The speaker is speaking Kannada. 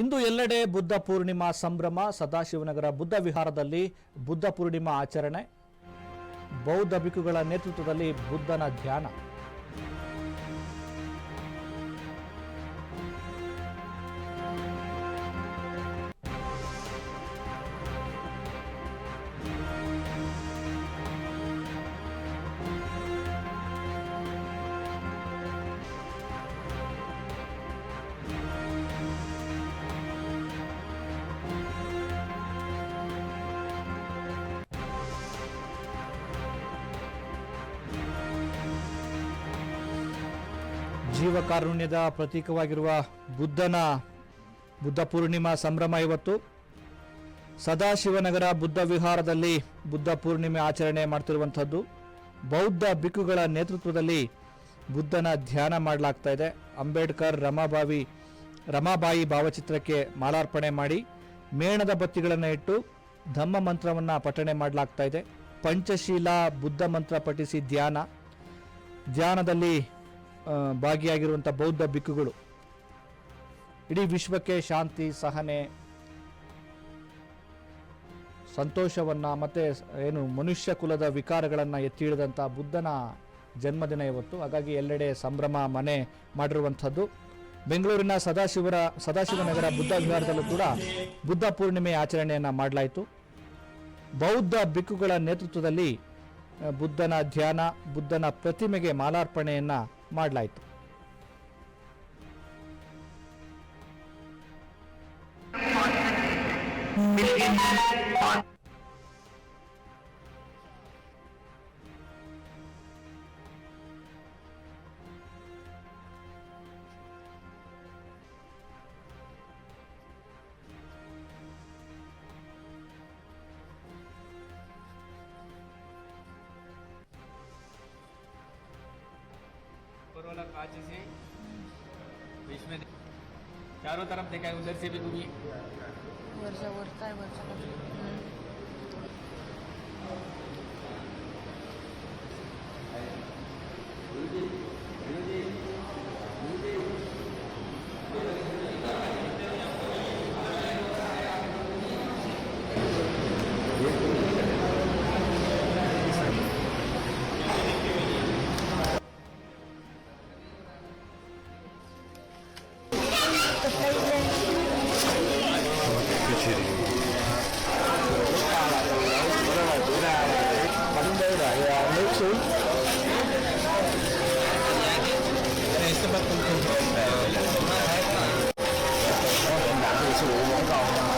ಇಂದು ಎಲ್ಲೆಡೆ ಬುದ್ಧ ಪೂರ್ಣಿಮಾ ಸಂಭ್ರಮ. ಸದಾಶಿವನಗರ ಬುದ್ಧ ವಿಹಾರದಲ್ಲಿ ಬುದ್ಧ ಪೂರ್ಣಿಮಾ ಆಚರಣೆ. ಬೌದ್ಧ ಭಿಕ್ಷುಗಳ ನೇತೃತ್ವದಲ್ಲಿ ಬುದ್ಧನ ಧ್ಯಾನ. ಜೀವಕಾರುಣ್ಯದ ಪ್ರತೀಕವಾಗಿರುವ ಬುದ್ಧ ಪೂರ್ಣಿಮಾ ಸಂಭ್ರಮ ಇವತ್ತು ಸದಾಶಿವನಗರ ಬುದ್ಧ ವಿಹಾರದಲ್ಲಿ ಬುದ್ಧ ಪೂರ್ಣಿಮೆ ಆಚರಣೆ ಮಾಡ್ತಿರುವಂಥದ್ದು. ಬೌದ್ಧ ಭಿಕ್ಷುಗಳ ನೇತೃತ್ವದಲ್ಲಿ ಬುದ್ಧನ ಧ್ಯಾನ ಮಾಡಲಾಗ್ತಾ ಇದೆ. ಅಂಬೇಡ್ಕರ್ ರಮಾಬಾಯಿ ಭಾವಚಿತ್ರಕ್ಕೆ ಮಾಲಾರ್ಪಣೆ ಮಾಡಿ ಮೇಣದ ಬತ್ತಿಗಳನ್ನು ಇಟ್ಟು ಧಮ್ಮ ಮಂತ್ರವನ್ನು ಪಠಣೆ ಮಾಡಲಾಗ್ತಾ ಇದೆ. ಪಂಚಶೀಲ ಬುದ್ಧ ಮಂತ್ರ ಪಠಿಸಿ ಧ್ಯಾನದಲ್ಲಿ ಭಾಗಿಯಾಗಿರುವಂಥ ಬೌದ್ಧ ಭಿಕ್ಷುಗಳು ಇಡೀ ವಿಶ್ವಕ್ಕೆ ಶಾಂತಿ, ಸಹನೆ, ಸಂತೋಷವನ್ನು ಮತ್ತೆ ಮನುಷ್ಯ ಕುಲದ ವಿಕಾರಗಳನ್ನು ಎತ್ತಿ ಹಿಡಿದಂಥ ಬುದ್ಧನ ಜನ್ಮದಿನ ಇವತ್ತು. ಹಾಗಾಗಿ ಎಲ್ಲೆಡೆ ಸಂಭ್ರಮ ಮನೆ ಮಾಡಿರುವಂಥದ್ದು. ಬೆಂಗಳೂರಿನ ಸದಾಶಿವನಗರ ಬುದ್ಧ ವಿಹಾರದಲ್ಲೂ ಕೂಡ ಬುದ್ಧ ಪೂರ್ಣಿಮೆ ಆಚರಣೆಯನ್ನು ಮಾಡಲಾಯಿತು. ಬೌದ್ಧ ಭಿಕ್ಷುಗಳ ನೇತೃತ್ವದಲ್ಲಿ ಬುದ್ಧನ ಧ್ಯಾನ, ಬುದ್ಧನ ಪ್ರತಿಮೆಗೆ ಮಾಲಾರ್ಪಣೆಯನ್ನು ಮಾಡಲಾಯಿತು. ऊपर वाला कांच से बीच में चारों तरफ देखा है, उधर से भी दूरी वर्षा nước xuống. Đặt thì sử dụng vẫn còn